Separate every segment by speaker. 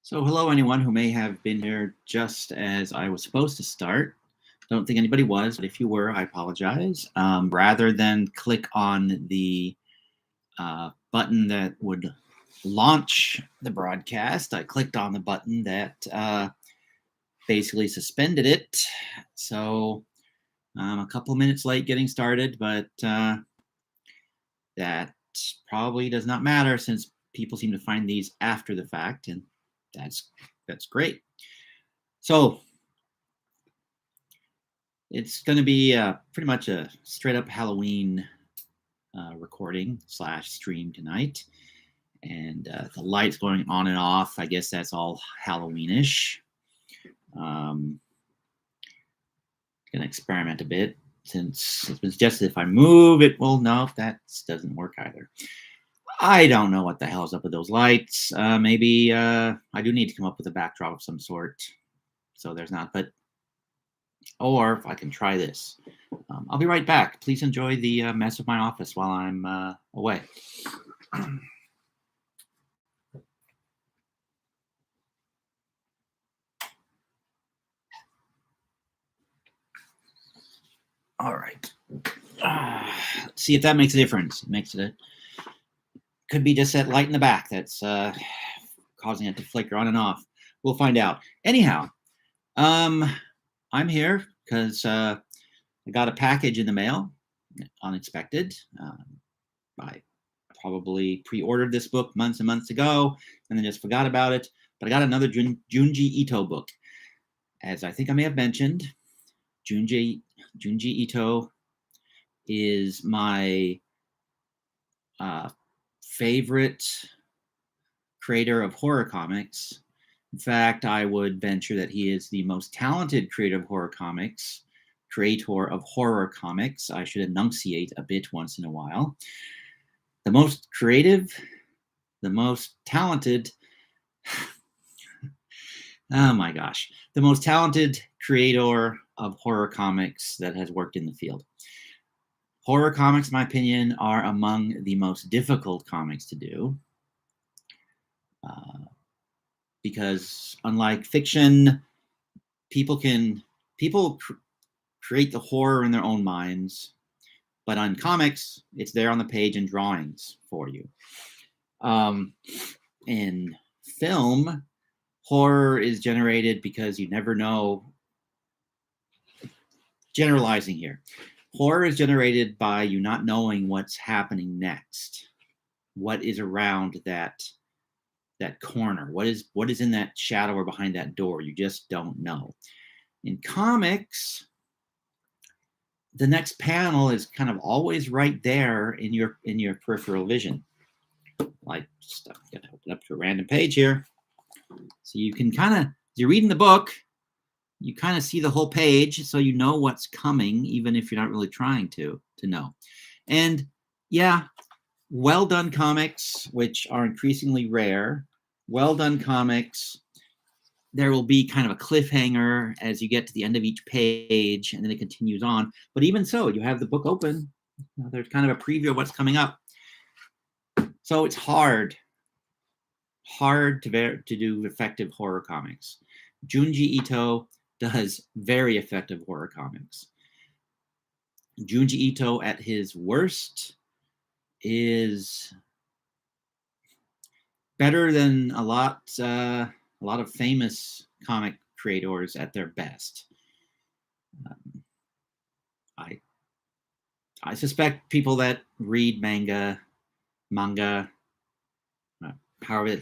Speaker 1: So hello, anyone who may have been here just as I was supposed to start. Don't think anybody was, but if you were, I apologize. Rather than click on the button that would launch the broadcast, I clicked on the button that basically suspended it. So I'm a couple minutes late getting started, but that probably does not matter since people seem to find these after the fact, and that's great. So it's going to be pretty much a straight up Halloween recording / stream tonight. And the lights going on and off, I guess that's all Halloweenish. Going to experiment a bit since it's been suggested if I move it, well, no, that doesn't work either. I don't know what the hell's up with those lights. Maybe I do need to come up with a backdrop of some sort. So there's not, but or if I can try this. I'll be right back. Please enjoy the mess of my office while I'm away. All right. Let's see if that makes a difference. It makes it could be just that light in the back that's causing it to flicker on and off. We'll find out. Anyhow, I'm here because I got a package in the mail, unexpected. I probably pre-ordered this book months and months ago and then just forgot about it. But I got another Junji Ito book. As I think I may have mentioned, Junji Ito is my favorite creator of horror comics. In fact, I would venture that he is the most talented creator of horror comics. I should enunciate a bit once in a while. The most creative, the most talented, oh my gosh, the most talented creator of horror comics that has worked in the field. Horror comics, in my opinion, are among the most difficult comics to do. Because unlike fiction, people create the horror in their own minds, but on comics, it's there on the page in drawings for you. In film, horror is generated because you never know. Generalizing here, horror is generated by you not knowing what's happening next, what is around that corner, what is in that shadow or behind that door. You just don't know. In comics, the next panel is kind of always right there in your peripheral vision. Like, just I'm gonna open up to a random page here, so you can kind of, as you're reading the book, you kind of see the whole page, so you know what's coming, even if you're not really trying to know. And yeah, well done comics, which are increasingly rare. Well done comics, there will be kind of a cliffhanger as you get to the end of each page, and then it continues on. But even so, you have the book open. There's kind of a preview of what's coming up. So it's hard to do effective horror comics. Junji Ito does very effective horror comics. Junji Ito at his worst is better than a lot of famous comic creators at their best. I suspect people that read manga, however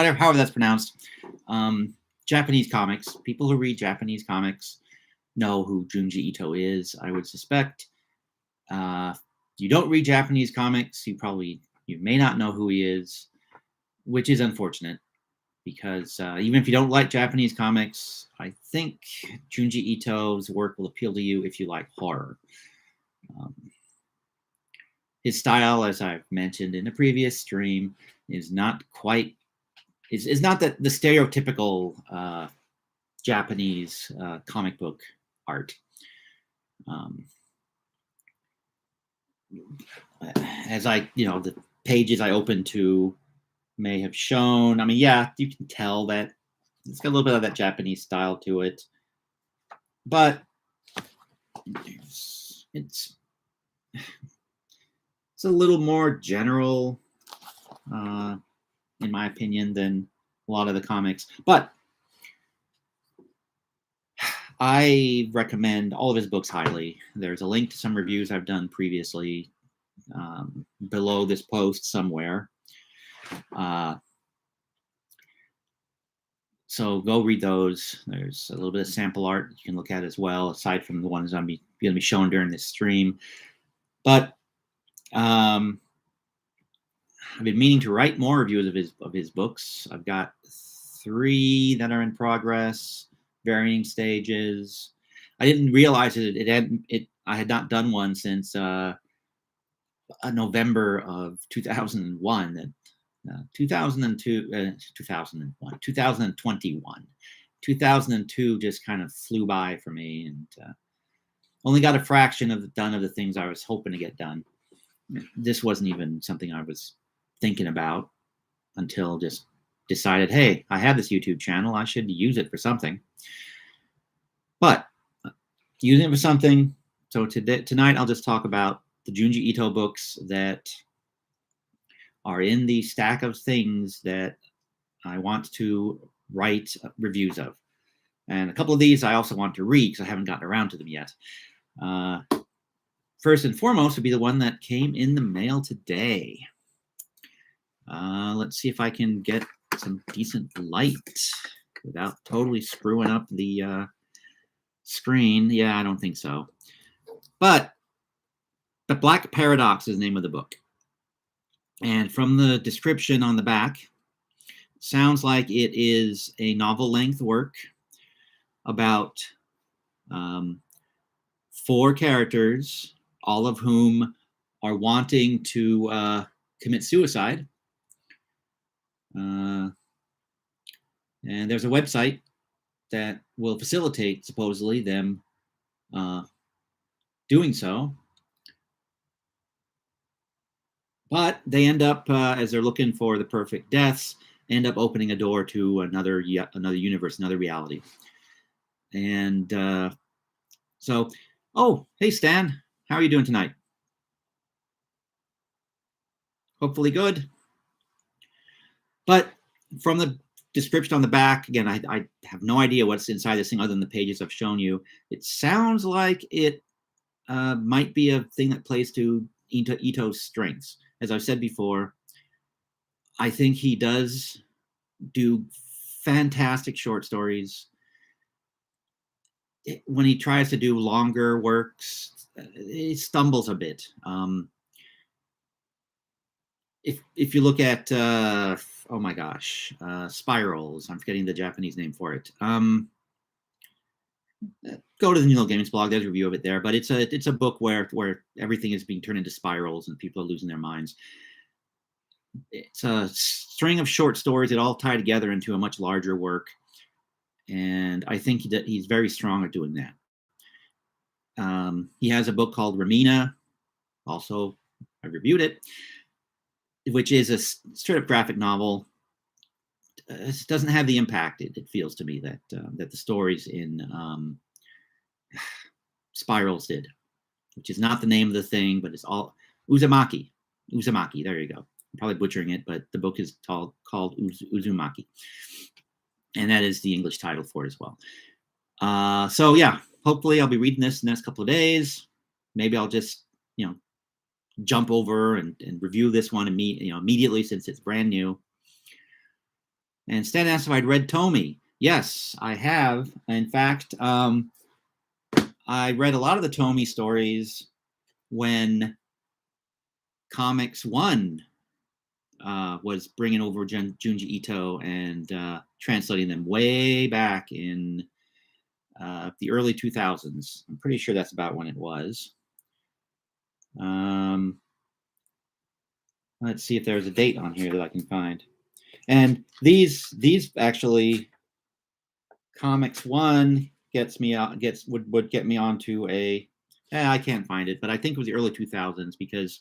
Speaker 1: that's pronounced, Japanese comics, people who read Japanese comics know who Junji Ito is, I would suspect. You don't read Japanese comics, you may not know who he is, which is unfortunate, because even if you don't like Japanese comics, I think Junji Ito's work will appeal to you if you like horror. His style, as I've mentioned in a previous stream, is not quite is not the stereotypical Japanese comic book art. As the pages I open to may have shown. I mean, yeah, you can tell that it's got a little bit of that Japanese style to it, but it's a little more general, in my opinion, than a lot of the comics. But I recommend all of his books highly. There's a link to some reviews I've done previously below this post somewhere. So go read those. There's a little bit of sample art you can look at as well, aside from the ones I'm going to be showing during this stream. But I've been meaning to write more reviews of his books. I've got 3 that are in progress, varying stages. I didn't realize I had not done one since November of 2001. 2002, 2001, 2021. 2002 just kind of flew by for me, and only got a fraction of the things I was hoping to get done. This wasn't even something I was thinking about until just decided, hey, I have this YouTube channel, I should use it for something. But using it for something, so tonight I'll just talk about the Junji Ito books that are in the stack of things that I want to write reviews of. And a couple of these I also want to read because I haven't gotten around to them yet. First and foremost would be the one that came in the mail today. Let's see if I can get some decent light without totally screwing up the screen. Yeah, I don't think so. But The Black Paradox is the name of the book. And from the description on the back, sounds like it is a novel-length work about 4 characters, all of whom are wanting to commit suicide. And there's a website that will facilitate, supposedly, them doing so. But they end up, as they're looking for the perfect deaths, end up opening a door to another universe, another reality. And so, oh, hey, Stan, how are you doing tonight? Hopefully good. But from the description on the back, again, I have no idea what's inside this thing other than the pages I've shown you. It sounds like it might be a thing that plays to Ito's strengths. As I've said before, I think he does do fantastic short stories. When he tries to do longer works, he stumbles a bit. If you look at oh my gosh, Spirals, I'm forgetting the Japanese name for it. Go to the New Gaming's blog. There's a review of it there. But it's a book where everything is being turned into spirals and people are losing their minds. It's a string of short stories that all tie together into a much larger work, and I think he's very strong at doing that. He has a book called Ramina. Also, I reviewed it, which is a straight up graphic novel. It doesn't have the impact it feels to me that the stories in Spirals did, which is not the name of the thing, but it's all Uzumaki. Uzumaki, there you go. I'm probably butchering it, but the book is called Uzumaki, and that is the English title for it as well. So yeah, hopefully I'll be reading this in the next couple of days. Maybe I'll just jump over and review this one immediately since it's brand new. And Stan asked if I'd read Tomy. Yes, I have. In fact, I read a lot of the Tomy stories when Comics One was bringing over Junji Ito and translating them way back in the early 2000s. I'm pretty sure that's about when it was. Let's see if there's a date on here that I can find. And these actually, Comics One would get me onto a. I can't find it, but I think it was the early 2000s because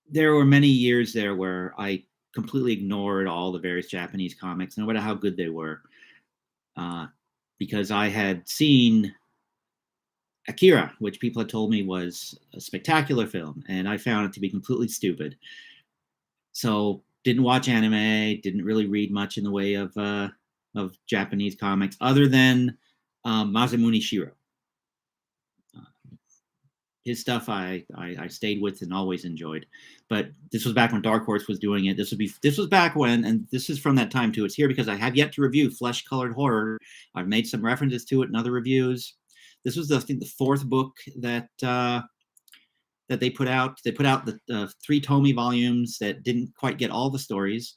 Speaker 1: there were many years there where I completely ignored all the various Japanese comics, no matter how good they were, because I had seen Akira, which people had told me was a spectacular film, and I found it to be completely stupid. So didn't watch anime, didn't really read much in the way of Japanese comics, other than Masamune Shirow. His stuff I stayed with and always enjoyed. But this was back when Dark Horse was doing it. This was back when, and this is from that time too. It's here because I have yet to review Flesh Colored Horror. I've made some references to it in other reviews. This was I think the fourth book that they put out. They put out the 3 Tomy volumes that didn't quite get all the stories,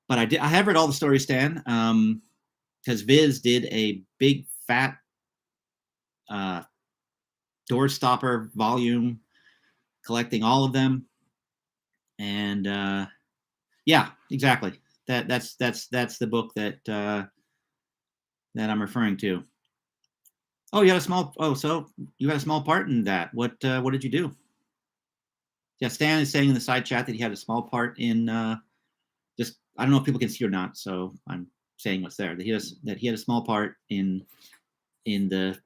Speaker 1: but I have read all the stories, Stan, because Viz did a big fat doorstopper volume collecting all of them, and yeah, exactly. That's the book that I'm referring to. Oh, you had a small. Oh, so you had a small part in that. What did you do? Yeah, Stan is saying in the side chat that he had a small part in. Just I don't know if people can see or not, so I'm saying what's there. That he had a small part in the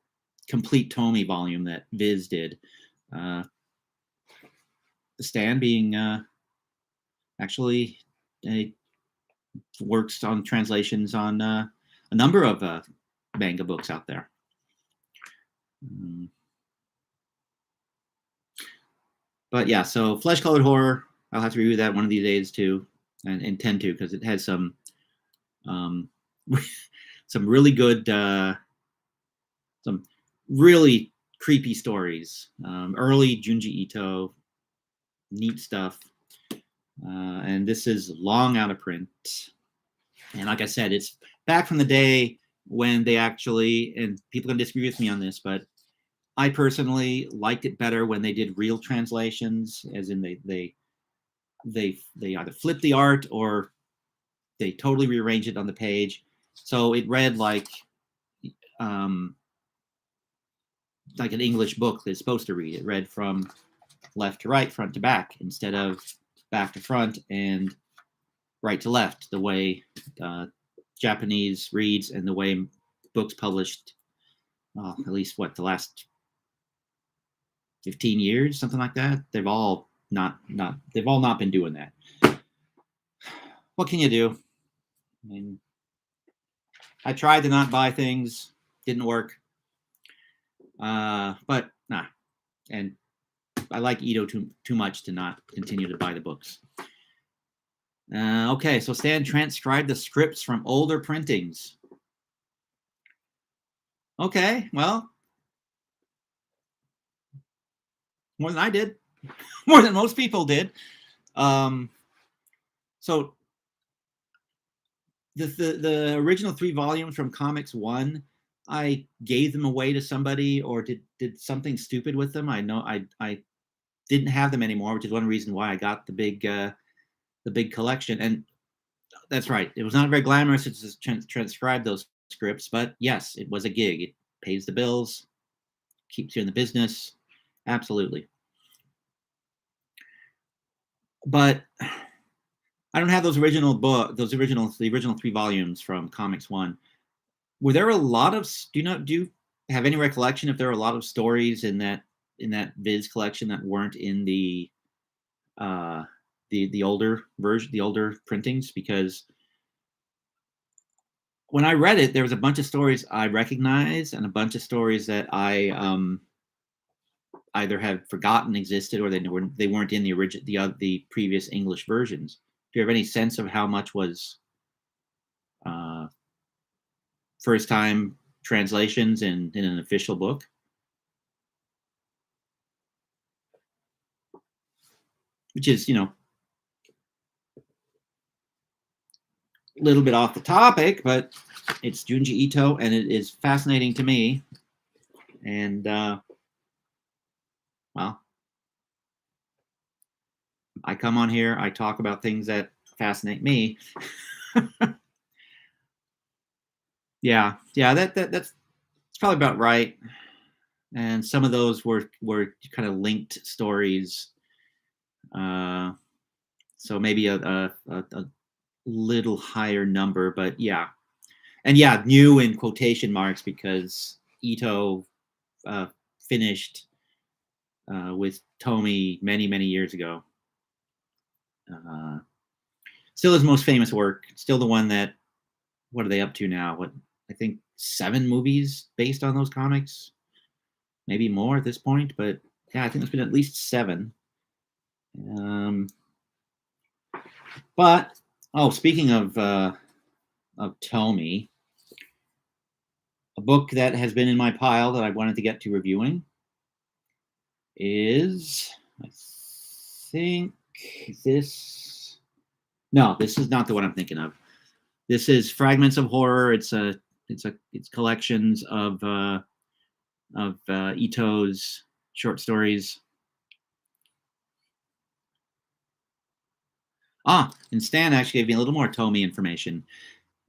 Speaker 1: complete Tomy volume that Viz did. Stan being actually works on translations on a number of manga books out there. But yeah, so Flesh Colored Horror, I'll have to review that one of these days too, and intend to, because it has some some really good, some really creepy stories. Early Junji Ito, neat stuff. And this is long out of print. And like I said, it's back from the day when they actually, and people can disagree with me on this, but I personally liked it better when they did real translations, as in they either flipped the art or they totally rearranged it on the page. So it read like an English book that's supposed to read. It read from left to right, front to back, instead of back to front and right to left, the way Japanese reads and the way books published, at least the last 15 years, something like that. They've all not been doing that. What can you do? I mean, I tried to not buy things, didn't work. But nah, and I like Ito too much to not continue to buy the books. Okay, so Stan transcribed the scripts from older printings. Okay, well, more than I did, more than most people did. So the original 3 volumes from Comics 1, I gave them away to somebody or did something stupid with them. I know I didn't have them anymore, which is one reason why I got the big collection. And that's right, it was not very glamorous to transcribe those scripts, but yes, it was a gig. It pays the bills, keeps you in the business, absolutely. But I don't have the original 3 volumes from Comics 1. Were there a lot of, do you have any recollection if there were a lot of stories in that Viz collection that weren't in the older version, the older printings? Because when I read it, there was a bunch of stories I recognized and a bunch of stories that I either had forgotten existed or they weren't in the previous English versions. Do you have any sense of how much was first time translations in an official book? Which is, a little bit off the topic, but it's Junji Ito, and it is fascinating to me. And well, I come on here, I talk about things that fascinate me. yeah, that's probably about right. And some of those were kind of linked stories. So maybe a little higher number, but yeah. And yeah, new in quotation marks because Ito finished with Tomy many years ago. Still his most famous work. Still the one that. What are they up to now? What I think 7 movies based on those comics, maybe more at this point. But yeah, I think there's been at least 7. But speaking of Tomy, a book that has been in my pile that I wanted to get to reviewing is, I think this. No, this is not the one I'm thinking of. This is Fragments of Horror. It's collections of Ito's short stories. And Stan actually gave me a little more Tomy information.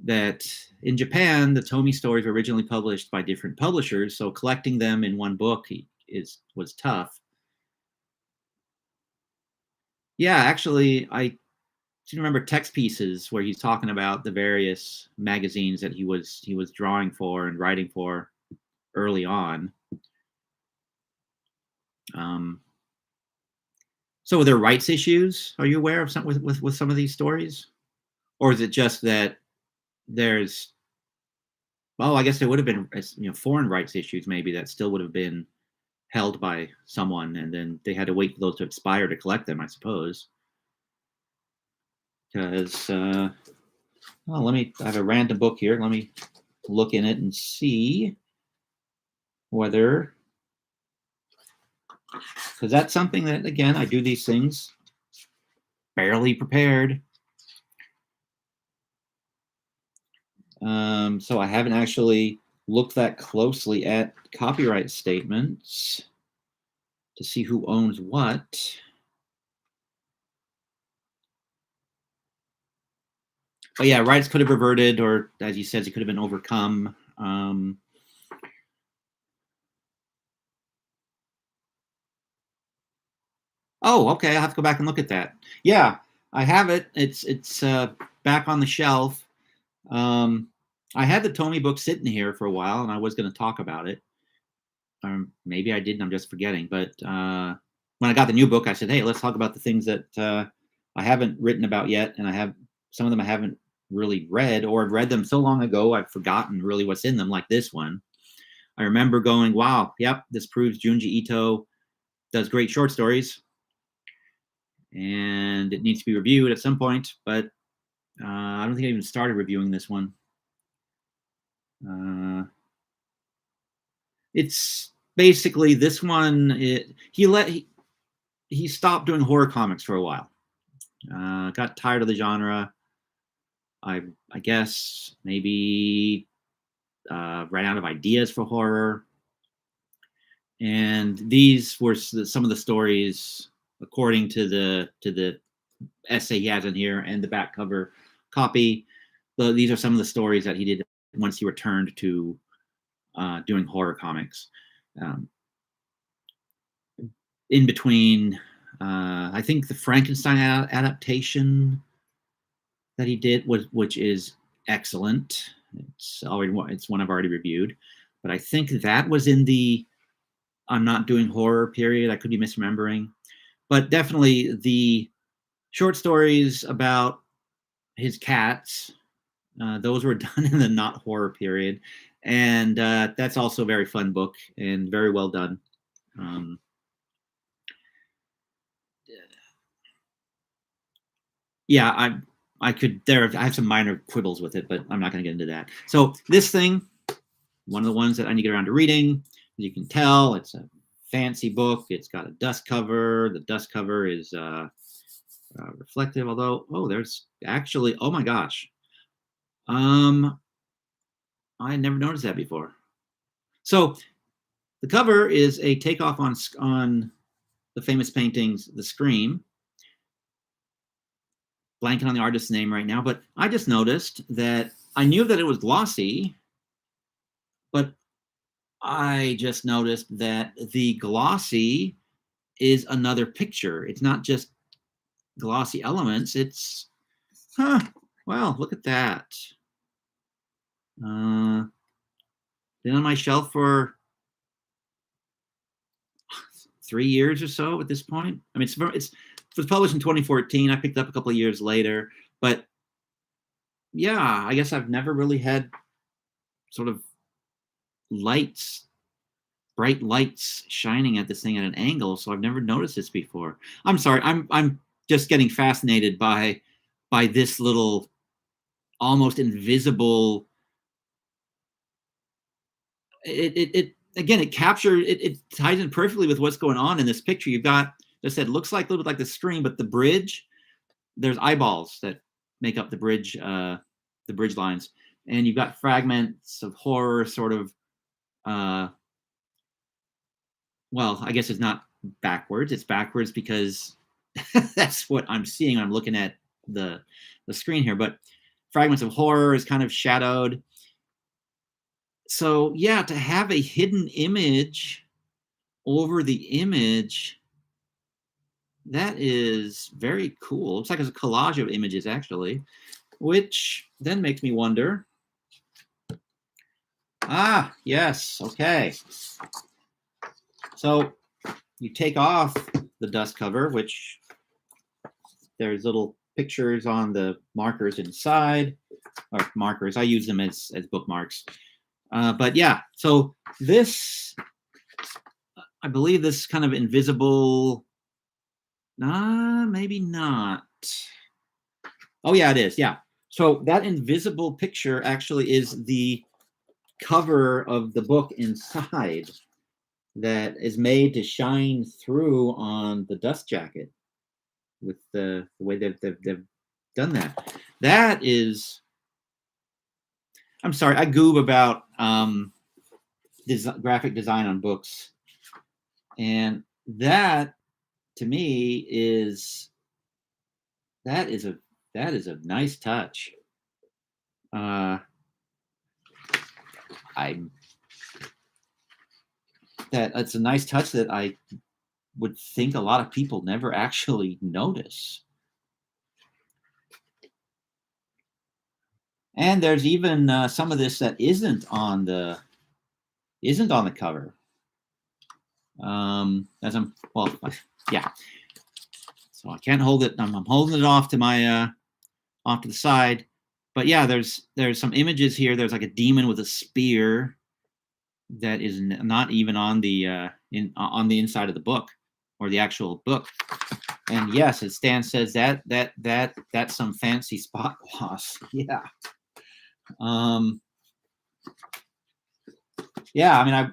Speaker 1: That in Japan, the Tomy stories were originally published by different publishers, so collecting them in one book was tough. Yeah, actually, I remember text pieces where he's talking about the various magazines that he was drawing for and writing for early on. So were there rights issues? Are you aware of some with some of these stories, or is it just that there's? Well, I guess there would have been foreign rights issues maybe that still would have been held by someone, and then they had to wait for those to expire to collect them, I suppose. Because I have a random book here. Let me look in it and see whether, because that's something that, again, I do these things barely prepared. So I haven't actually looked that closely at copyright statements to see who owns what. But yeah, rights could have reverted, or as he says, it could have been overcome. Okay. I'll have to go back and look at that. Yeah, I have it. It's back on the shelf. I had the Tomy book sitting here for a while, and I was going to talk about it. Maybe I didn't. I'm just forgetting. But when I got the new book, I said, "Hey, let's talk about the things that I haven't written about yet, and I have some of them I haven't really read, or I've read them so long ago I've forgotten really what's in them." Like this one, I remember going, "Wow, yep, this proves Junji Ito does great short stories, and it needs to be reviewed at some point." But I don't think I even started reviewing this one. It's basically this one. He stopped doing horror comics for a while. Got tired of the genre. I guess maybe ran out of ideas for horror. And these were some of the stories, according to the essay he has in here and the back cover copy. These are some of the stories that he did once he returned to doing horror comics. In between, I think the Frankenstein adaptation that he did which is excellent. It's one I've already reviewed, but I think that was in the I'm not doing horror period. I could be misremembering, but definitely the short stories about his cats. Those were done in the not horror period, and that's also a very fun book and very well done. Yeah, I have some minor quibbles with it, but I'm not going to get into that. So this thing, one of the ones that I need to get around to reading, as you can tell, it's a fancy book. It's got a dust cover. The dust cover is reflective, although, there's actually, oh my gosh. I never noticed that before. So the cover is a takeoff on the famous paintings, The Scream. Blanking on the artist's name right now, but I just noticed that I knew that it was glossy, but I just noticed that the glossy is another picture. It's not just glossy elements. It's, well, look at that. Been on my shelf for 3 years or so at this point. I mean, it was published in 2014. I picked it up a couple of years later, but yeah, I guess I've never really had sort of lights, bright lights shining at this thing at an angle, so I've never noticed this before. I'm sorry, I'm just getting fascinated by this little almost invisible. It again, it captures it ties in perfectly with what's going on in this picture. You've got, just said, looks like a little bit like the screen, but the bridge, there's eyeballs that make up the bridge lines, and you've got fragments of horror, sort of. Well, I guess it's not backwards. It's backwards because that's what I'm seeing. I'm looking at the screen here, but fragments of horror is kind of shadowed. So yeah, to have a hidden image over the image, that is very cool. Looks like it's a collage of images, actually, which then makes me wonder. Ah, yes, okay. So you take off the dust cover, which there's little pictures on the markers inside, or markers. I use them as bookmarks. But yeah, so this, I believe this kind of invisible, maybe not. Oh yeah, it is, yeah. So that invisible picture actually is the cover of the book inside that is made to shine through on the dust jacket with the way they've done that. That is, I'm sorry, I goob about graphic design on books, and that to me is a nice touch. It's a nice touch that I would think a lot of people never actually notice. And there's even some of this that isn't on the cover. As I'm, well, yeah. So I can't hold it. I'm holding it off to my off to the side. But yeah, there's some images here. There's like a demon with a spear that is not even on the on the inside of the book, or the actual book. And yes, as Stan says, that's some fancy spot gloss. Yeah. Yeah, I mean,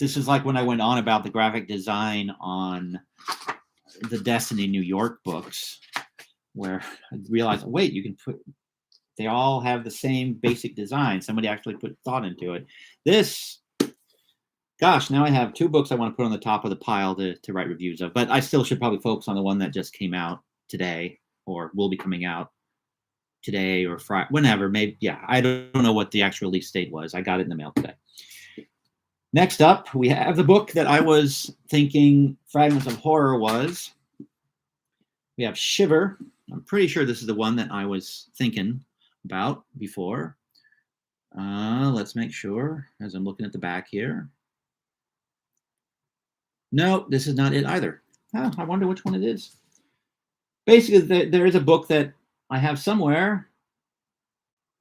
Speaker 1: this is like when I went on about the graphic design on the Destiny New York books, where I realized, wait, you can they all have the same basic design. Somebody actually put thought into it. This, gosh, now I have 2 books I want to put on the top of the pile to write reviews of, but I still should probably focus on the one that just came out today, or will be coming out today or Friday, whenever. Maybe, yeah, I don't know what the actual release date was. I got it in the mail today. Next up, we have the book that I was thinking Fragments of Horror was. We have Shiver. I'm pretty sure this is the one that I was thinking about before. Let's make sure, as I'm looking at the back here. No, this is not it either. I wonder which one it is. Basically, there is a book that I have somewhere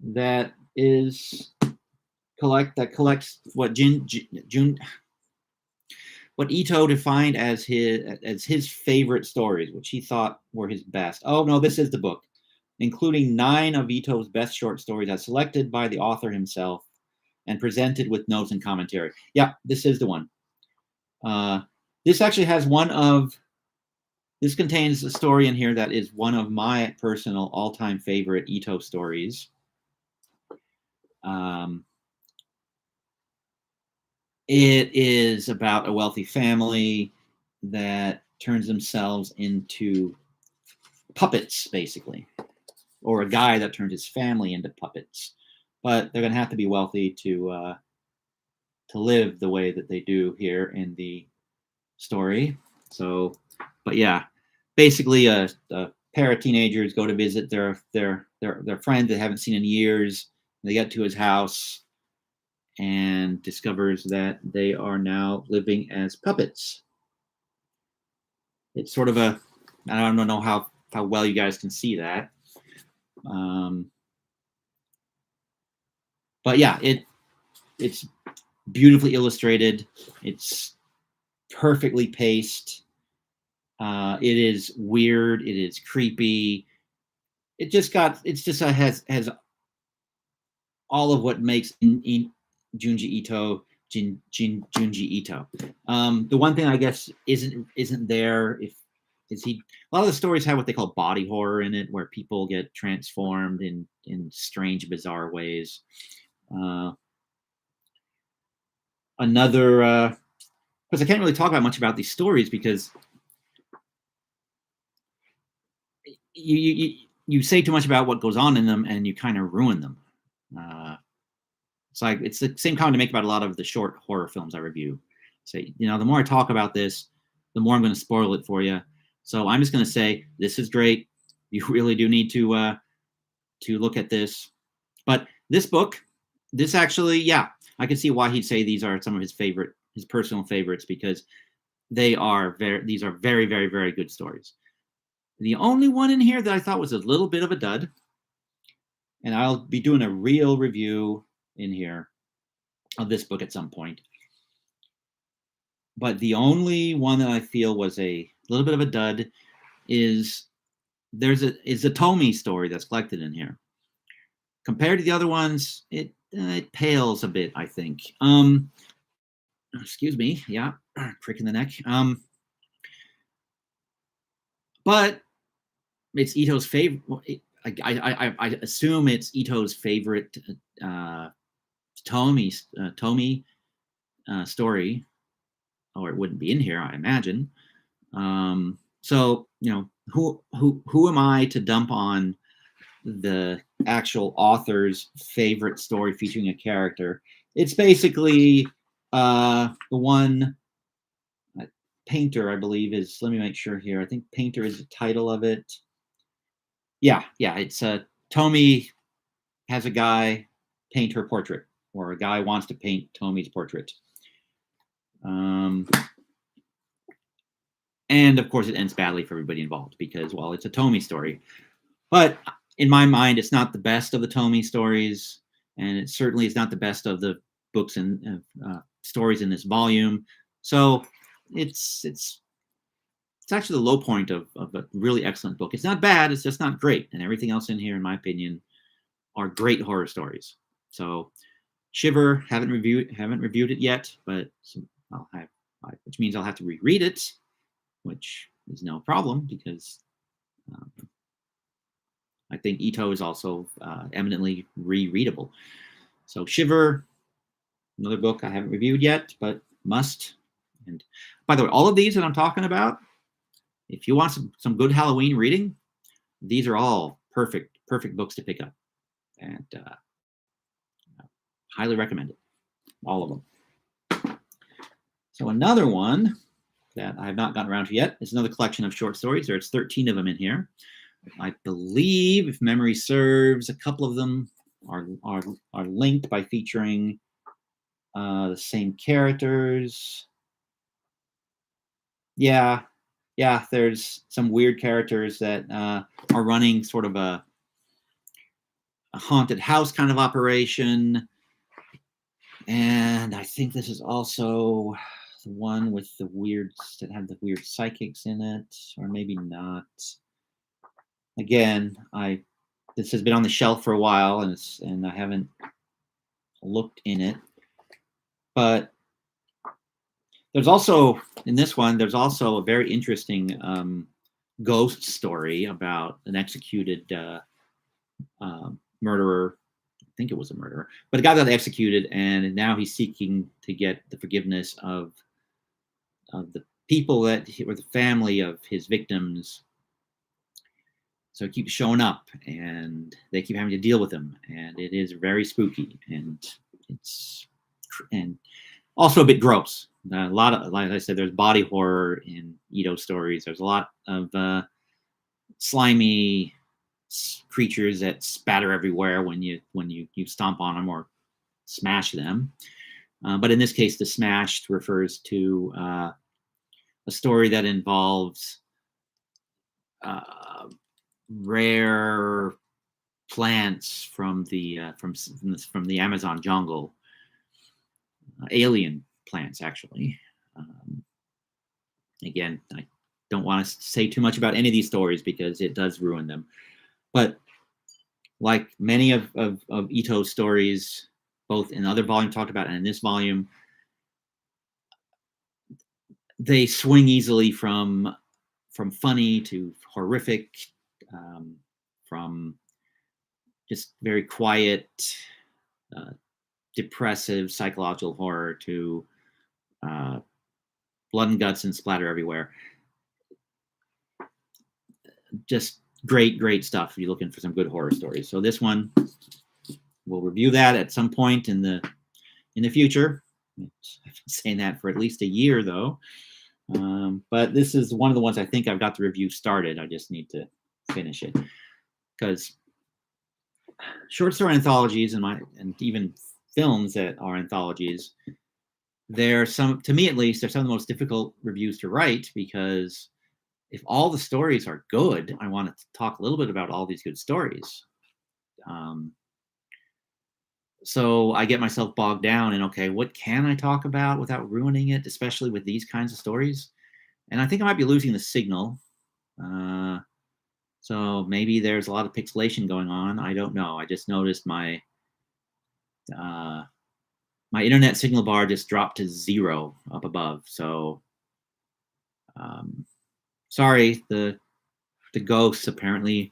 Speaker 1: that is collects what what Ito defined as his favorite stories, which he thought were his best. Oh no, this is the book, including 9 of Ito's best short stories as selected by the author himself and presented with notes and commentary. Yeah, this is the one. This actually has this contains a story in here that is one of my personal all-time favorite Ito stories. It is about a wealthy family that turns themselves into puppets, basically, or a guy that turns his family into puppets. But they're going to have to be wealthy to live the way that they do here in the story. So, but yeah, basically a pair of teenagers go to visit their friend they haven't seen in years. They get to his house and discovers that they are now living as puppets. It's sort of a, I don't know how well you guys can see that. But yeah, it's beautifully illustrated. It's perfectly paced. It is weird. It is creepy. It just has all of what makes Junji Ito Junji Ito. The one thing I guess isn't there is he. A lot of the stories have what they call body horror in it, where people get transformed in strange, bizarre ways. Another, because I can't really talk about much about these stories because you say too much about what goes on in them and you kind of ruin them. It's the same comment to make about a lot of the short horror films I review. Say, the more I talk about this, the more I'm going to spoil it for you. So I'm just going to say this is great. You really do need to look at this. But this book, this actually, yeah, I can see why he'd say these are some of his personal favorites, because these are very, very, very good stories. The only one in here that I thought was a little bit of a dud, and I'll be doing a real review in here of this book at some point, but the only one that I feel was a little bit of a dud is a Tomy story that's collected in here. Compared to the other ones, it pales a bit, I think. Excuse me, yeah, prick in the neck. But it's Ito's favorite. I assume it's Ito's favorite Tomy story, or it wouldn't be in here, I imagine. So who am I to dump on the actual author's favorite story featuring a character? It's basically the one. Painter, I believe, is. Let me make sure here. I think Painter is the title of it. Yeah. It's Tomy has a guy paint her portrait, or a guy wants to paint Tomy's portrait. And of course, it ends badly for everybody involved because, well, it's a Tomy story. But in my mind, it's not the best of the Tomy stories, and it certainly is not the best of the books and stories in this volume. So it's actually the low point of a really excellent book. It's not bad, it's just not great. And everything else in here, in my opinion, are great horror stories. So Shiver, haven't reviewed it yet, but which means I'll have to reread it, which is no problem because I think Ito is also eminently rereadable. So Shiver, another book I haven't reviewed yet, but must. And by the way, all of these that I'm talking about, if you want some good Halloween reading, these are all perfect books to pick up, and highly recommend it, all of them. So another one that I have not gotten around to yet is another collection of short stories. There's 13 of them in here. I believe, if memory serves, a couple of them are linked by featuring the same characters. Yeah, there's some weird characters that are running sort of a haunted house kind of operation. And I think this is also the one with the that have the weird psychics in it, or maybe not. Again, this has been on the shelf for a while, and I haven't looked in it. But there's also, in this one, there's also a very interesting ghost story about an executed murderer. I think it was a murderer, but a guy got executed, and now he's seeking to get the forgiveness of the people or the family of his victims. So it keeps showing up, and they keep having to deal with him, and it is very spooky, and it's also a bit gross. A lot of, like I said, there's body horror in Ito stories. There's a lot of slimy creatures that spatter everywhere when you stomp on them or smash them. But in this case, the smashed refers to a story that involves rare plants from the Amazon jungle, alien plants actually. Again, I don't want to say too much about any of these stories because it does ruin them. But like many of Ito's stories, both in other volume talked about and in this volume, they swing easily from funny to horrific, from just very quiet, depressive psychological horror to blood and guts and splatter everywhere. Just great stuff if you're looking for some good horror stories. So this one, we'll review that at some point in the future. I've been saying that for at least a year though. But this is one of the ones I think I've got the review started. I just need to finish it because short story anthologies and even films that are anthologies, they're some, to me at least, they're some of the most difficult reviews to write because if all the stories are good, I want to talk a little bit about all these good stories. So I get myself bogged down in, okay, what can I talk about without ruining it, especially with these kinds of stories? And I think I might be losing the signal. So maybe there's a lot of pixelation going on. I don't know. I just noticed my internet signal bar just dropped to 0 up above. So sorry, the ghosts apparently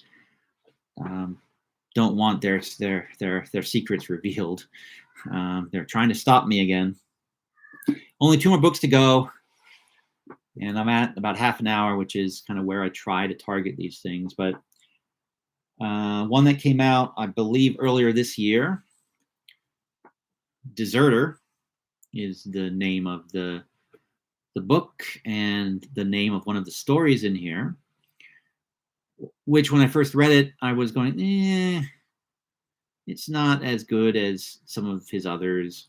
Speaker 1: don't want their secrets revealed. They're trying to stop me again. Only 2 more books to go, and I'm at about half an hour, which is kind of where I try to target these things. But one that came out, I believe, earlier this year, Deserter is the name of the book and the name of one of the stories in here, which when I first read it, I was going, it's not as good as some of his others.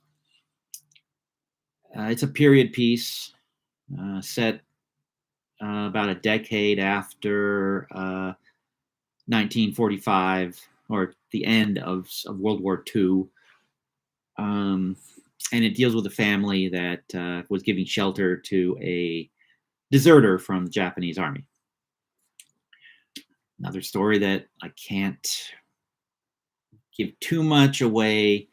Speaker 1: It's a period piece set about a decade after 1945, or the end of World War II. And it deals with a family that was giving shelter to a deserter from the Japanese army. Another story that I can't give too much away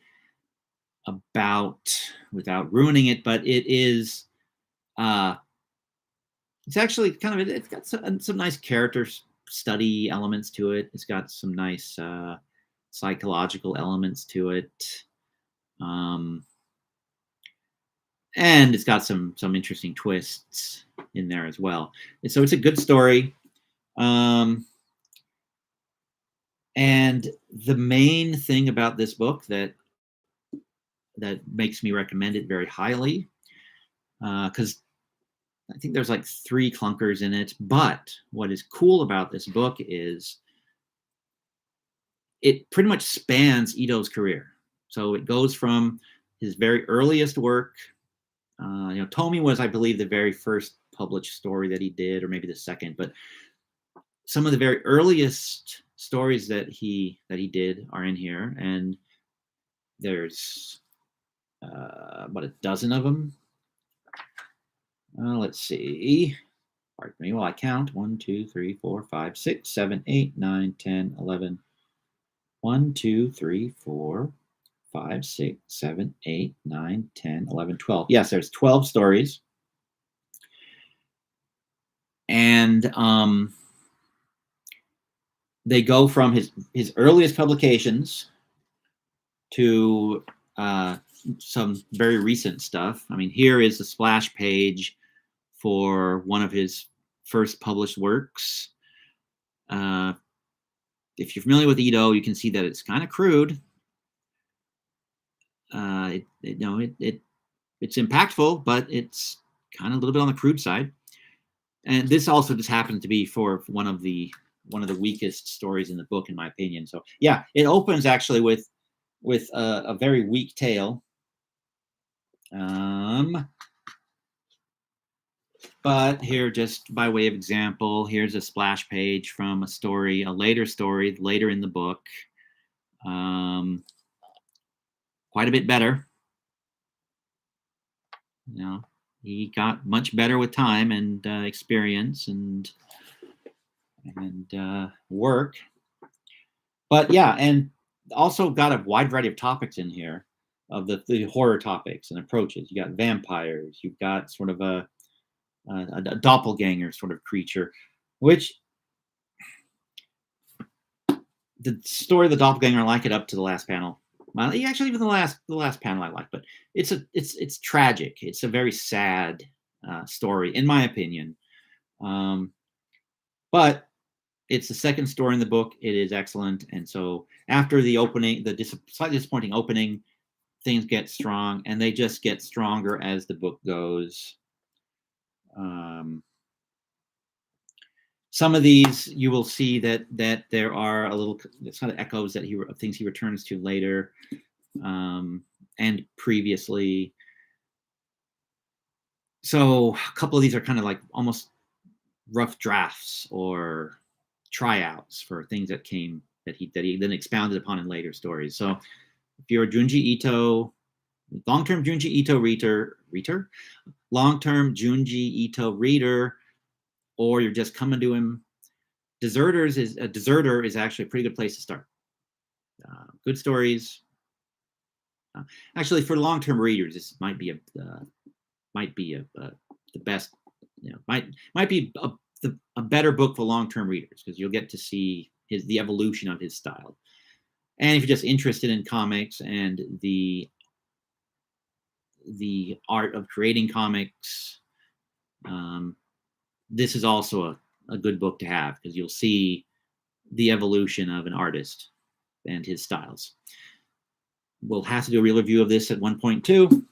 Speaker 1: about without ruining it, but it is it's actually kind of, it's got some nice character study elements to it. It's got some nice psychological elements to it, and it's got some interesting twists in there as well. And so it's a good story. And the main thing about this book that makes me recommend it very highly, because I think there's like 3 clunkers in it, but what is cool about this book is it pretty much spans Ito's career. So it goes from his very earliest work. Tomi was, I believe, the very first published story that he did, or maybe the second, but some of the very earliest stories that he did are in here, and there's about a dozen of them. Let's see. Pardon me while I count. 1, 2, 3, 4, 5, 6, 7, 8, 9, 10, 11. 1, 2, 3, 4, 5, 6, 7, 8, 9, 10, 11, 12. Yes, there's 12 stories. And they go from his earliest publications to some very recent stuff. I mean, here is the splash page for one of his first published works. If you're familiar with Ito, you can see that it's kind of crude. It It's impactful, but it's kind of a little bit on the crude side. And this also just happens to be for one of the weakest stories in the book, in my opinion. So yeah, it opens actually with a very weak tale. But here, just by way of example, here's a splash page from a story, a later story, later in the book. Quite a bit better. You know, he got much better with time and experience and work. But yeah, and also got a wide variety of topics in here of the horror topics and approaches. You got vampires. You've got sort of a doppelganger sort of creature, which the story of the doppelganger, I like it up to the last panel. Well, actually, even the last panel I like, but it's tragic. It's a very sad story, in my opinion. But it's the second story in the book. It is excellent, and so after the opening, the slightly disappointing opening, things get strong, and they just get stronger as the book goes. Some of these you will see that there are a little kind of echoes that things he returns to later and previously. So a couple of these are kind of like almost rough drafts or tryouts for things that he then expounded upon in later stories. So if you're a Junji Ito, long-term Junji Ito reader, long-term Junji Ito reader, or you're just coming to him, Deserter is actually a pretty good place to start. Good stories. Actually, for long-term readers, this might be the best. Might be a better book for long-term readers because you'll get to see the evolution of his style. And if you're just interested in comics and the art of creating comics, this is also a good book to have because you'll see the evolution of an artist and his styles. We'll have to do a real review of this at one point too.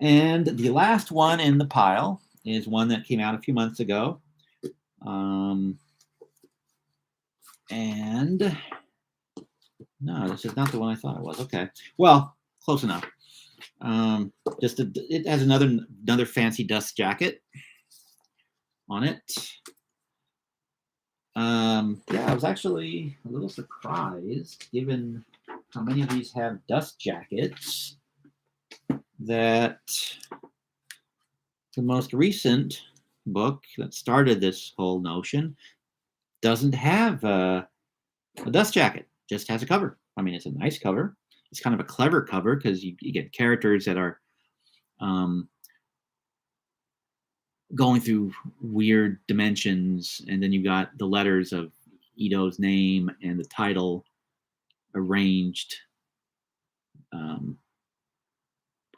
Speaker 1: And the last one in the pile is one that came out a few months ago. And no, this is not the one I thought it was. Okay. Well, close enough. It has another fancy dust jacket on it. Yeah, I was actually a little surprised, given how many of these have dust jackets, that the most recent book that started this whole notion doesn't have a dust jacket, just has a cover. I mean, it's a nice cover. It's kind of a clever cover because you get characters that are going through weird dimensions, and then you've got the letters of Ito's name and the title arranged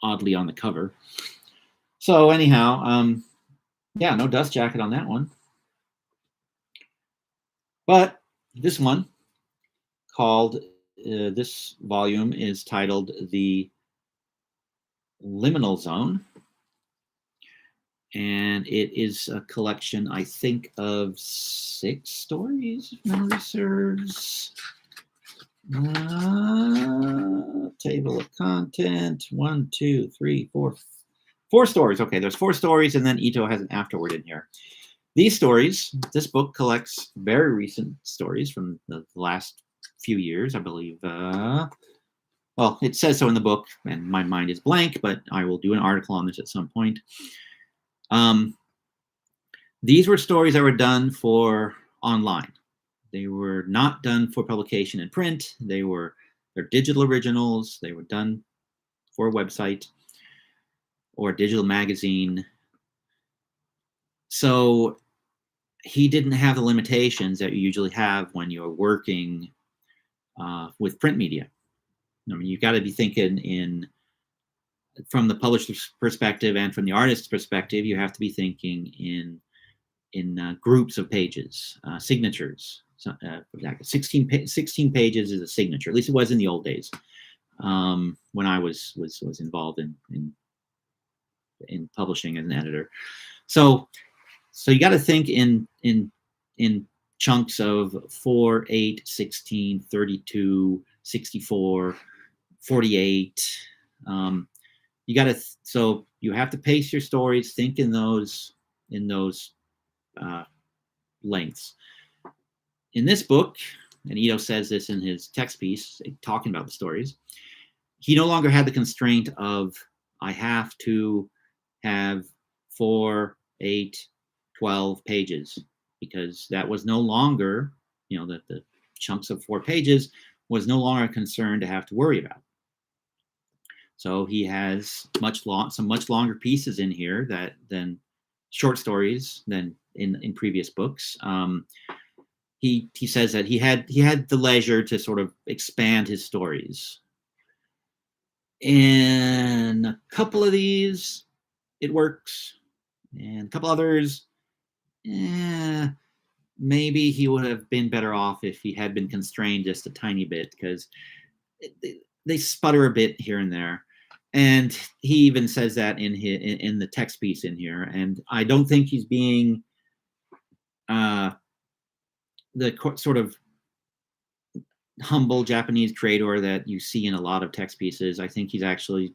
Speaker 1: oddly on the cover. So anyhow, yeah, no dust jacket on that one. But this one this volume is titled The Liminal Zone. And it is a collection, I think, of 6 stories, if memory serves. Table of content, 1, 2, 3, 4. 4 stories. Okay, there's 4 stories, and then Ito has an afterword in here. These stories, this book collects very recent stories from the last few years, I believe. Well, it says so in the book, and my mind is blank, but I will do an article on this at some point. These were stories that were done for online. They were not done for publication in print. They're digital originals. They were done for a website or a digital magazine. So he didn't have the limitations that you usually have when you're working with print media. I mean, you've got to be thinking from the publisher's perspective and from the artist's perspective. You have to be thinking in groups of pages, signatures. So, 16 pages is a signature. At least it was in the old days. when I was involved in publishing as an editor. So you got to think in chunks of 4, 8, 16, 32, 64, 48. You got to so you have to pace your stories, think in those lengths. In this book, and Ito says this in his text piece talking about the stories, he no longer had the constraint of I have to have 4, 8, 12 pages, because that was no longer, the chunks of 4 pages was no longer a concern to have to worry about. So he has some much longer pieces in here than short stories than in previous books. He says that he had the leisure to sort of expand his stories. In a couple of these, it works, and a couple others, maybe he would have been better off if he had been constrained just a tiny bit, because they sputter a bit here and there. And he even says that in the text piece in here. And I don't think he's being the sort of humble Japanese creator that you see in a lot of text pieces. I think he's actually,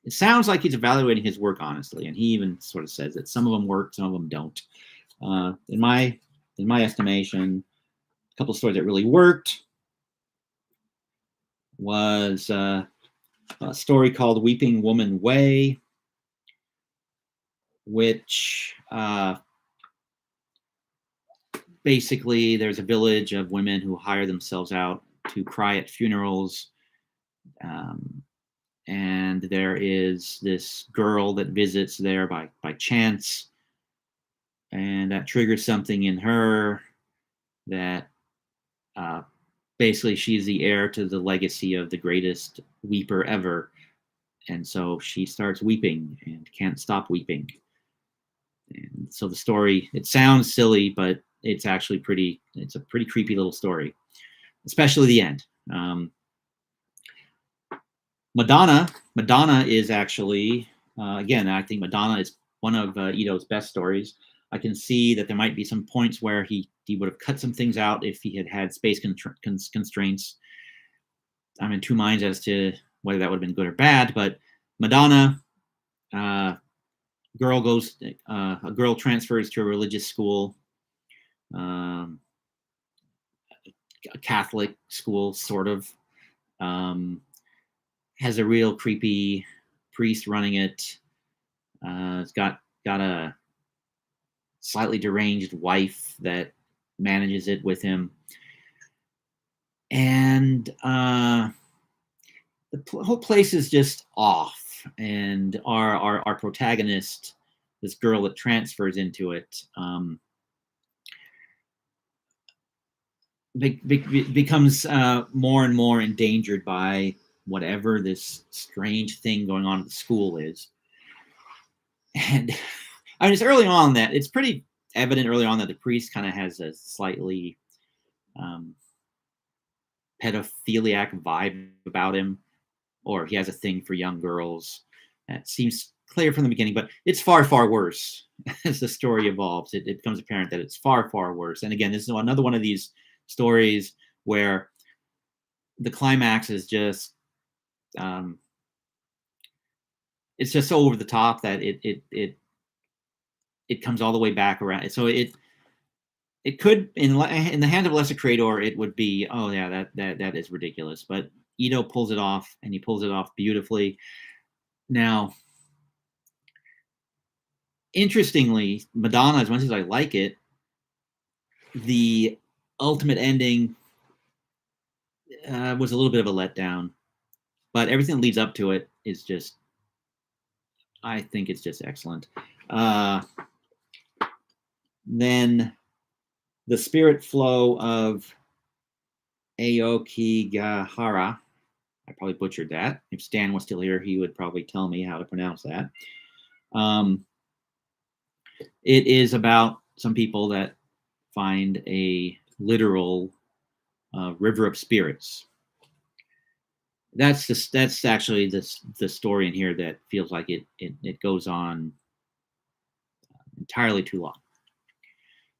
Speaker 1: it sounds like he's evaluating his work honestly. And he even sort of says that some of them work, some of them don't. In my estimation, a couple of stories that really worked was a story called Weeping Woman Way, which basically there's a village of women who hire themselves out to cry at funerals. And there is this girl that visits there by chance, and that triggers something in her that basically she's the heir to the legacy of the greatest weeper ever. And so she starts weeping and can't stop weeping. And so the story, it sounds silly, but it's actually it's a pretty creepy little story, especially the end. Madonna is actually, again, I think Madonna is one of Ito's best stories. I can see that there might be some points where he would have cut some things out if he had space constraints. I'm in two minds as to whether that would have been good or bad, but Madonna, a girl transfers to a religious school, a Catholic school, sort of. Has a real creepy priest running it. It's got a slightly deranged wife that manages it with him. And the whole place is just off. And our protagonist, this girl that transfers into it, becomes more and more endangered by whatever this strange thing going on at the school is. And I mean, it's early on that it's pretty evident early on that the priest kind of has a slightly pedophiliac vibe about him, or he has a thing for young girls. That seems clear from the beginning, but it's far, far worse as the story evolves. It becomes apparent that it's far, far worse. And again, this is another one of these stories where the climax is just it's just so over the top that it comes all the way back around. So it could, in the hand of a lesser creator, it would be, oh yeah, that is ridiculous. But Ito pulls it off, and he pulls it off beautifully. Now, interestingly, Madonna, as much as I like it, the ultimate ending was a little bit of a letdown. But everything that leads up to it is just, I think it's just excellent. Then the spirit flow of Aokigahara. I probably butchered that. If Stan was still here, he would probably tell me how to pronounce that. It is about some people that find a literal river of spirits. That's actually the story in here that feels like it goes on entirely too long,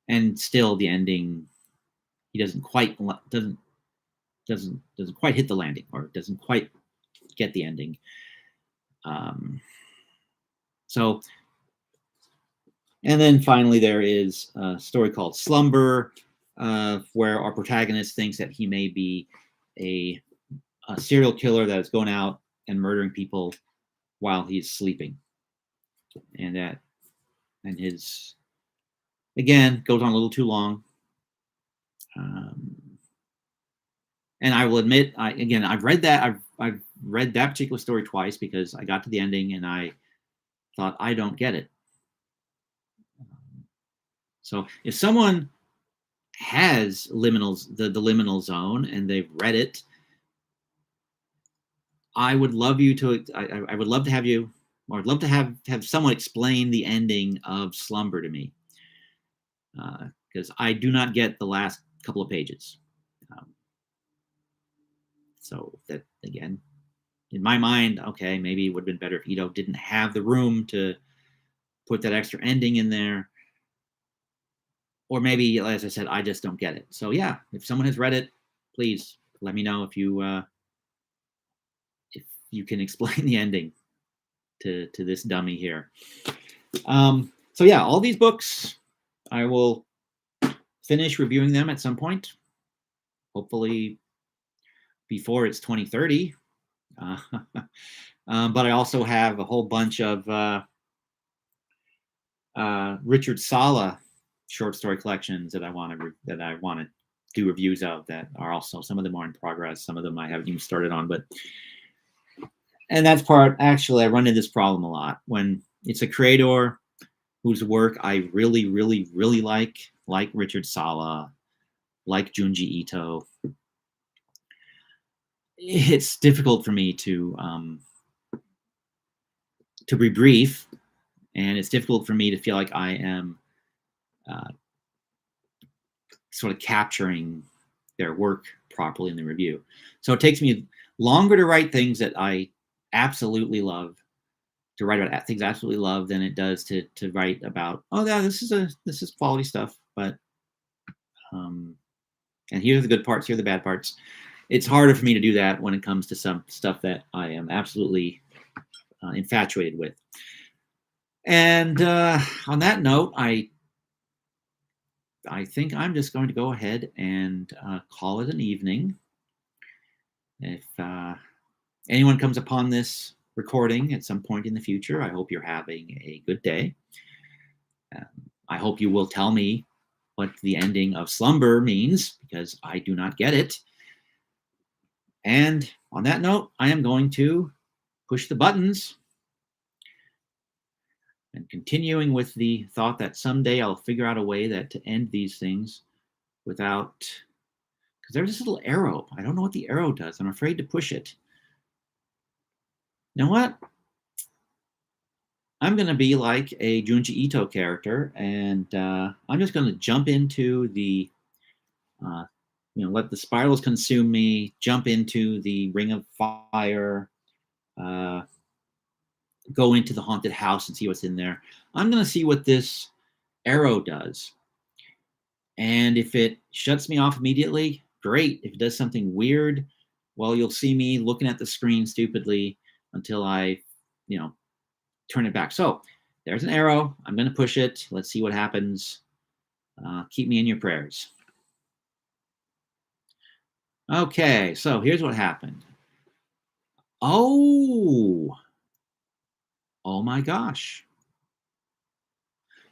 Speaker 1: and still the ending, he doesn't quite hit the landing, or doesn't quite get the ending. So, and then finally there is a story called Slumber, where our protagonist thinks that he may be a serial killer that is going out and murdering people while he's sleeping, and his, again, goes on a little too long. And I will admit, I've read that particular story twice, because I got to the ending and I thought, I don't get it. So if someone has the liminal zone, and they've read it, I would love you to. I would love to have you, or I'd love to have someone explain the ending of Slumber to me, because I do not get the last couple of pages. So that, again, in my mind, okay, maybe it would have been better if Ito didn't have the room to put that extra ending in there. Or maybe, as I said, I just don't get it. So yeah, if someone has read it, please let me know if you can explain the ending to this dummy here. So yeah, all these books, I will finish reviewing them at some point, hopefully before it's 2030. But I also have a whole bunch of Richard Sala short story collections that I want to do reviews of, that are also, some of them are in progress, some of them I haven't even started on. And that's part, actually, I run into this problem a lot when it's a creator whose work I really, really, really like Richard Sala, like Junji Ito. It's difficult for me to be brief, and it's difficult for me to feel like I am sort of capturing their work properly in the review. So it takes me longer to write things that I absolutely love, to write about things I absolutely love, than it does to write about, oh yeah, this is quality stuff, but and here are the good parts, here are the bad parts. It's harder for me to do that when it comes to some stuff that I am absolutely infatuated with. And on that note, I think I'm just going to go ahead and call it an evening. If anyone comes upon this recording at some point in the future, I hope you're having a good day. I hope you will tell me what the ending of Slumber means, because I do not get it. And on that note, I am going to push the buttons, and continuing with the thought that someday I'll figure out a way to end these things without, because there's this little arrow. I don't know what the arrow does. I'm afraid to push it. You know what? I'm going to be like a Junji Ito character, and I'm just going to jump into the, let the spirals consume me, jump into the ring of fire, go into the haunted house and see what's in there. I'm going to see what this arrow does. And if it shuts me off immediately, great. If it does something weird, well, you'll see me looking at the screen stupidly until I, turn it back. So there's an arrow. I'm going to push it. Let's see what happens. Keep me in your prayers. Okay, so here's what happened. Oh my gosh.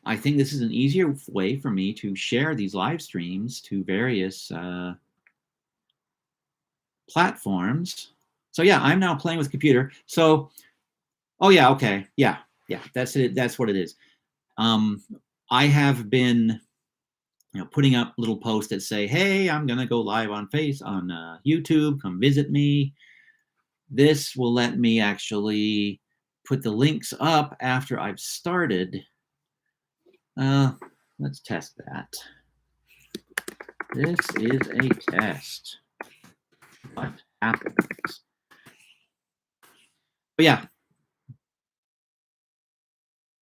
Speaker 1: I think this is an easier way for me to share these live streams to various platforms. So yeah, I'm now playing with the computer. So, oh yeah, okay, yeah, that's it. That's what it is. I have been, putting up little posts that say, "Hey, I'm gonna go live on YouTube. Come visit me." This will let me actually put the links up after I've started. Let's test that. This is a test. What happens? But yeah,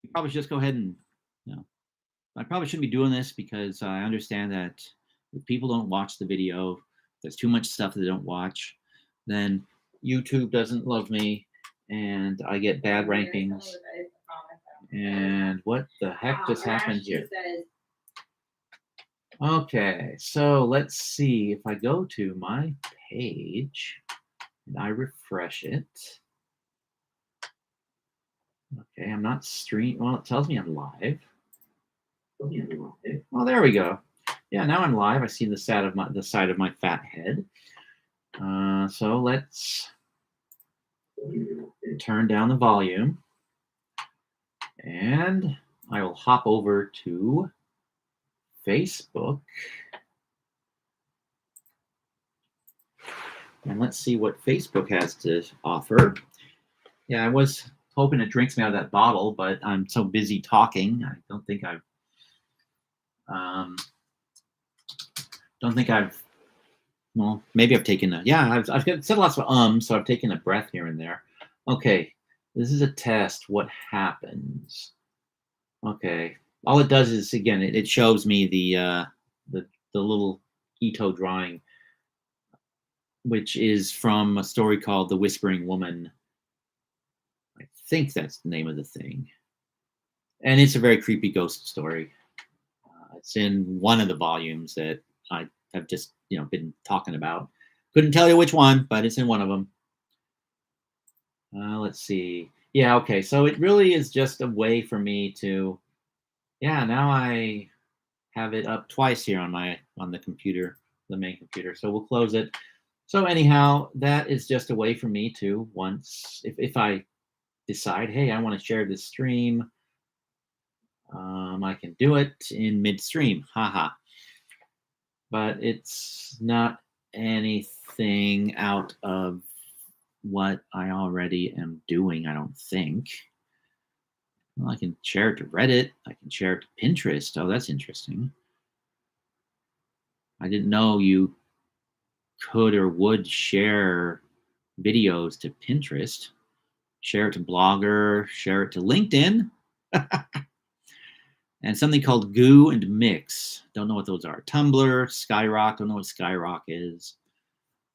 Speaker 1: you probably should just go ahead and, you know, I probably shouldn't be doing this because I understand that if people don't watch the video, there's too much stuff that they don't watch, then YouTube doesn't love me and I get bad rankings. And what the heck just happened here? Okay, so let's see if I go to my page and I refresh it. Okay, I'm not stream. Well, it tells me I'm live. Oh, there we go. Yeah, now I'm live. I see the side of my fat head. So let's turn down the volume, and I will hop over to Facebook, and let's see what Facebook has to offer. Yeah, I was hoping it drinks me out of that bottle, but I'm so busy talking. I don't think I've well, maybe I've taken a, yeah, I've said lots of so I've taken a breath here and there. Okay, this is a test. What happens? Okay, all it does is, again, it shows me the little Ito drawing, which is from a story called The Whispering Woman. I think that's the name of the thing. And it's a very creepy ghost story. It's in one of the volumes that I have just, been talking about. Couldn't tell you which one, but it's in one of them. Let's see. Yeah, okay. So it really is just a way for me to, yeah, now I have it up twice here on the computer, the main computer. So we'll close it. So anyhow, that is just a way for me to, once, if I decide, hey, I want to share this stream, I can do it in midstream. Haha. But it's not anything out of what I already am doing, I don't think. Well, I can share it to Reddit. I can share it to Pinterest. Oh, that's interesting. I didn't know you could or would share videos to Pinterest. Share it to Blogger. Share it to LinkedIn. And something called Goo and Mix. Don't know what those are. Tumblr, Skyrock. Don't know what Skyrock is.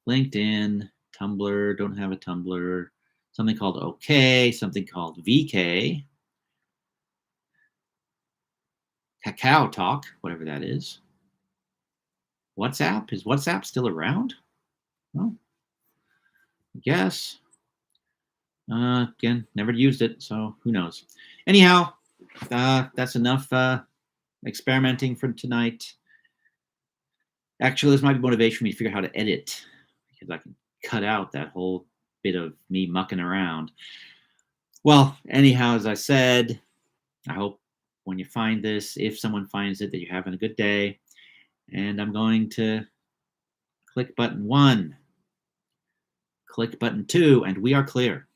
Speaker 1: LinkedIn, Tumblr. Don't have a Tumblr. Something called OK. Something called VK. Kakao Talk, whatever that is. WhatsApp. Is WhatsApp still around? Well, I guess. Again, never used it, so who knows. Anyhow, that's enough experimenting for tonight. Actually, this might be motivation for me to figure out how to edit, because I can cut out that whole bit of me mucking around. Well, anyhow, as I said, I hope when you find this, if someone finds it, that you're having a good day. And I'm going to click button 1, click button 2, and we are clear.